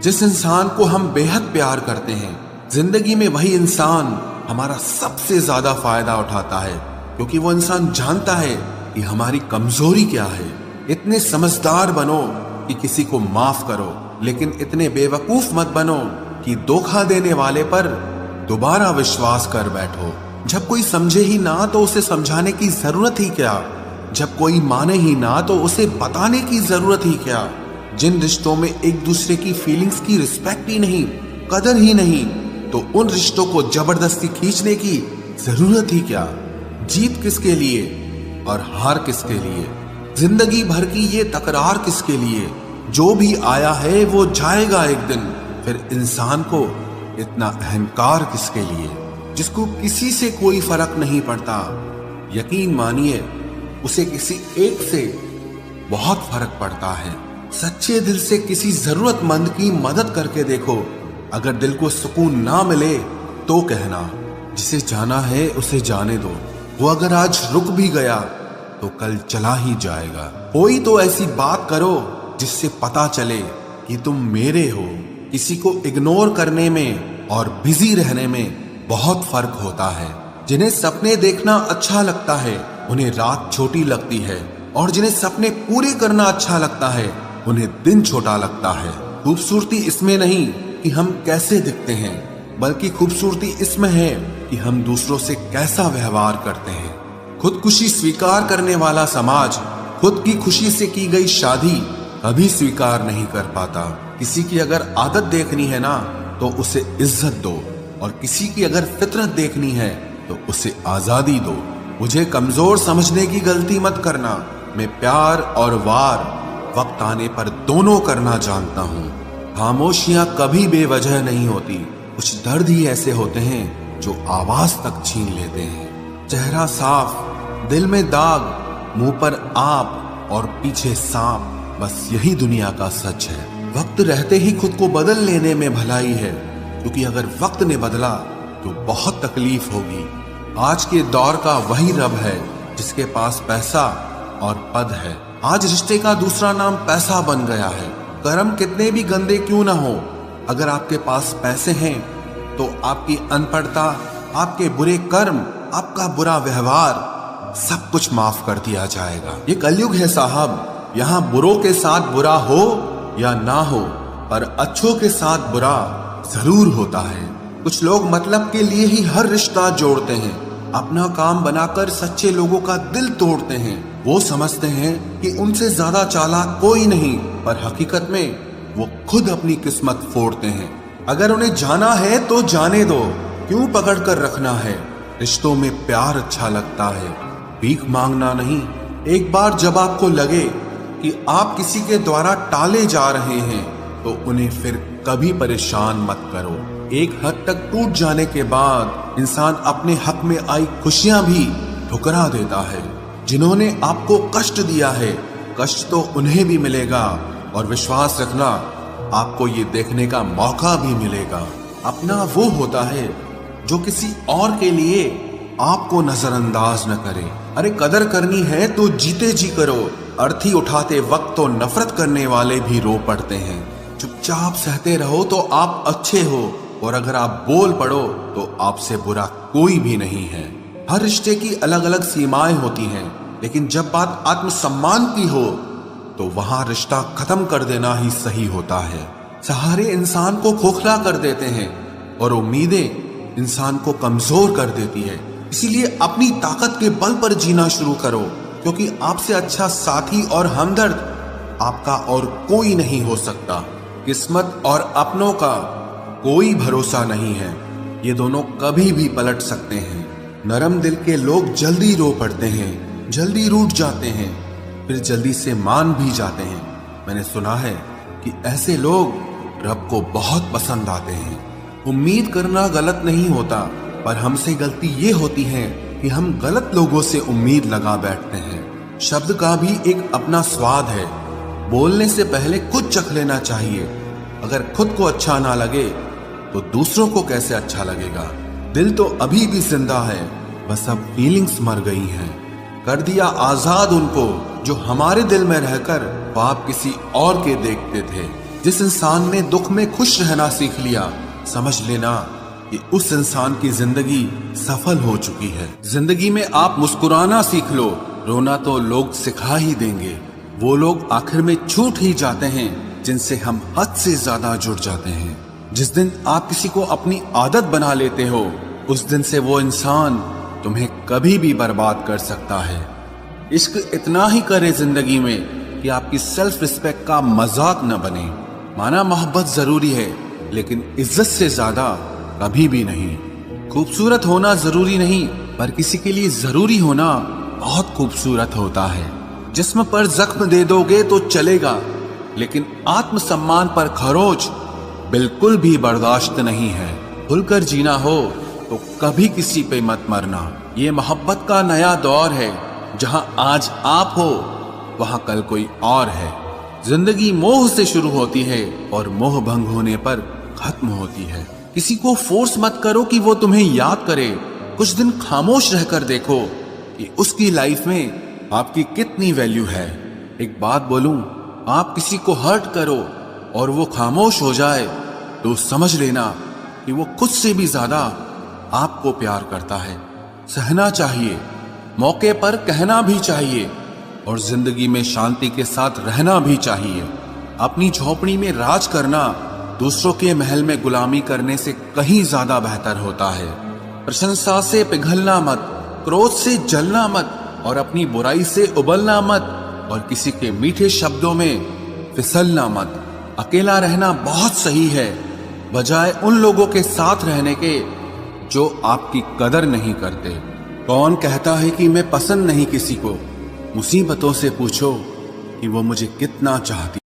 जिस इंसान को हम बेहद प्यार करते हैं, जिंदगी में वही इंसान हमारा सबसे ज्यादा फायदा उठाता है, क्योंकि वो इंसान जानता है कि हमारी कमजोरी क्या है। इतने समझदार बनो कि किसी को माफ करो, लेकिन इतने बेवकूफ मत बनो कि धोखा देने वाले पर दोबारा विश्वास कर बैठो। जब कोई समझे ही ना तो उसे समझाने की जरूरत ही क्या, जब कोई माने ही ना तो उसे बताने की जरूरत ही क्या। जिन रिश्तों में एक दूसरे की फीलिंग्स की रिस्पेक्ट ही नहीं, कदर ही नहीं, तो उन रिश्तों को जबरदस्ती खींचने की जरूरत ही क्या। जीत किसके लिए और हार किसके लिए, जिंदगी भर की ये तकरार किसके लिए। जो भी आया है वो जाएगा एक दिन, फिर इंसान को इतना अहंकार किसके लिए, जिसको किसी से कोई फर्क नहीं पड़ता। यकीन मानिए उसे किसी एक से बहुत फर्क पड़ता है। सच्चे दिल से किसी जरूरतमंद की मदद करके देखो। अगर दिल को सुकून ना मिले तो कहना, जिसे जाना है उसे जाने दो। वो अगर आज रुक भी गया तो कल चला ही जाएगा। कोई तो ऐसी बात करो जिससे पता चले कि तुम मेरे हो। किसी को इग्नोर करने में और बिजी रहने में बहुत फर्क होता है। जिन्हें सपने देखना अच्छा लगता है उन्हें रात छोटी लगती है, और जिन्हें सपने पूरे करना अच्छा लगता है उन्हें दिन छोटा लगता है। खूबसूरती इसमें नहीं कि हम कैसे दिखते हैं, बल्कि खूबसूरती इसमें है कि हम दूसरों से कैसा व्यवहार करते हैं। खुदकुशी स्वीकार करने वाला समाज खुद की खुशी से की गई शादी कभी स्वीकार नहीं कर पाता। किसी की अगर आदत देखनी है ना तो उसे इज्जत दो, और किसी की अगर फितरत देखनी है तो उसे आजादी दो। मुझे कमजोर समझने की गलती मत करना। मैं प्यार और वार वक्त आने पर दोनों करना जानता हूँ। खामोशियां कभी बेवजह नहीं होती। कुछ दर्द ही ऐसे होते हैं जो आवाज तक छीन लेते हैं। चेहरा साफ, दिल में दाग, मुंह पर आप और पीछे सांप, बस यही दुनिया का सच है। वक्त रहते ही खुद को बदल लेने में भलाई है, क्योंकि अगर वक्त ने बदला तो बहुत तकलीफ होगी। आज के दौर का वही रब है जिसके पास पैसा और पद है। आज रिश्ते का दूसरा नाम पैसा बन गया है। कर्म कितने भी गंदे क्यों ना हो, अगर आपके पास पैसे हैं तो आपकी अनपढ़ता, आपके बुरे कर्म, आपका बुरा व्यवहार सब कुछ माफ कर दिया जाएगा। ये कलयुग है साहब, यहाँ बुरों के साथ बुरा हो या ना हो, पर अच्छों के साथ बुरा जरूर होता है। कुछ लोग मतलब के लिए ही हर रिश्ता जोड़ते हैं, अपना काम बनाकर सच्चे लोगों का दिल तोड़ते हैं। वो समझते हैं कि उनसे ज्यादा चालाक कोई नहीं, पर हकीकत में वो खुद अपनी किस्मत फोड़ते हैं। अगर उन्हें जाना है तो जाने दो, क्यों पकड़ कर रखना है। रिश्तों में प्यार अच्छा लगता है, भीख मांगना नहीं। एक बार जब आपको लगे कि आप किसी के द्वारा टाले जा रहे हैं तो उन्हें फिर कभी परेशान मत करो। एक हद तक टूट जाने के बाद इंसान अपने हक में आई खुशियां भी ठुकरा देता है। जिन्होंने आपको कष्ट दिया है, कष्ट तो उन्हें भी मिलेगा, और विश्वास रखना आपको ये देखने का मौका भी मिलेगा। अपना वो होता है जो किसी और के लिए आपको नजरअंदाज न करे। अरे कदर करनी है तो जीते जी करो। अर्थी उठाते वक्त तो नफरत करने वाले भी रो पड़ते हैं। चुपचाप सहते रहो तो आप अच्छे हो, और अगर आप बोल पड़ो तो आपसे बुरा कोई भी नहीं है। हर रिश्ते की अलग अलग सीमाएं होती हैं, लेकिन जब बात आत्मसम्मान की हो तो वहां रिश्ता खत्म कर देना ही सही होता है। सहारे इंसान को खोखला कर देते हैं, और उम्मीदें इंसान को कमजोर कर देती है। इसीलिए अपनी ताकत के बल पर जीना शुरू करो, क्योंकि आपसे अच्छा साथी और हमदर्द आपका और कोई नहीं हो सकता। किस्मत और अपनों का कोई भरोसा नहीं है, ये दोनों कभी भी पलट सकते हैं। नरम दिल के लोग जल्दी रो पड़ते हैं, जल्दी रूठ जाते हैं, फिर जल्दी से मान भी जाते हैं। मैंने सुना है कि ऐसे लोग रब को बहुत पसंद आते हैं। उम्मीद करना गलत नहीं होता, पर हमसे गलती ये होती है कि हम गलत लोगों से उम्मीद लगा बैठते हैं। शब्द का भी एक अपना स्वाद है, बोलने से पहले खुद चख लेना चाहिए। अगर खुद को अच्छा ना लगे तो दूसरों को कैसे अच्छा लगेगा। दिल तो अभी भी जिंदा है, बस अब फीलिंग्स मर गई हैं। कर दिया आजाद उनको जो हमारे दिल में रहकर ख्वाब किसी और के देखते थे। जिस इंसान ने दुख में खुश रहना सीख लिया, समझ लेना कि उस इंसान की जिंदगी सफल हो चुकी है। जिंदगी में आप मुस्कुराना सीख लो, रोना तो लोग सिखा ही देंगे। वो लोग आखिर में छूट ही जाते हैं जिनसे हम हद से ज्यादा जुड़ जाते हैं। जिस दिन आप किसी को अपनी आदत बना लेते हो, उस दिन से वो इंसान तुम्हें कभी भी बर्बाद कर सकता है। इश्क इतना ही करे जिंदगी में कि आपकी सेल्फ रिस्पेक्ट का मजाक न बने। माना मोहब्बत जरूरी है, लेकिन इज्जत से ज्यादा कभी भी नहीं। खूबसूरत होना जरूरी नहीं, पर किसी के लिए जरूरी होना बहुत खूबसूरत होता है। जिस्म पर जख्म दे दोगे तो चलेगा, लेकिन आत्मसम्मान पर खरोच बिल्कुल भी बर्दाश्त नहीं है। खुलकर जीना हो तो कभी किसी पे मत मरना। ये मोहब्बत का नया दौर है, जहां आज आप हो वहां कल कोई और है। जिंदगी मोह से शुरू होती है और मोह भंग होने पर खत्म होती है। किसी को फोर्स मत करो कि वो तुम्हें याद करे। कुछ दिन खामोश रहकर देखो कि उसकी लाइफ में आपकी कितनी वैल्यू है। एक बात बोलूं, आप किसी को हर्ट करो और वो खामोश हो जाए तो समझ लेना कि वो खुद से भी ज्यादा आपको प्यार करता है। सहना चाहिए, मौके पर कहना भी चाहिए, और जिंदगी में शांति के साथ रहना भी चाहिए। अपनी झोपड़ी में राज करना दूसरों के महल में गुलामी करने से कहीं ज्यादा बेहतर होता है। प्रशंसा से पिघलना मत, क्रोध से जलना मत, और अपनी बुराई से उबलना मत, और किसी के मीठे शब्दों में फिसलना मत। अकेला रहना बहुत सही है, बजाय उन लोगों के साथ रहने के जो आपकी कदर नहीं करते। कौन कहता है कि मैं पसंद नहीं किसी को? मुसीबतों से पूछो कि वो मुझे कितना चाहती।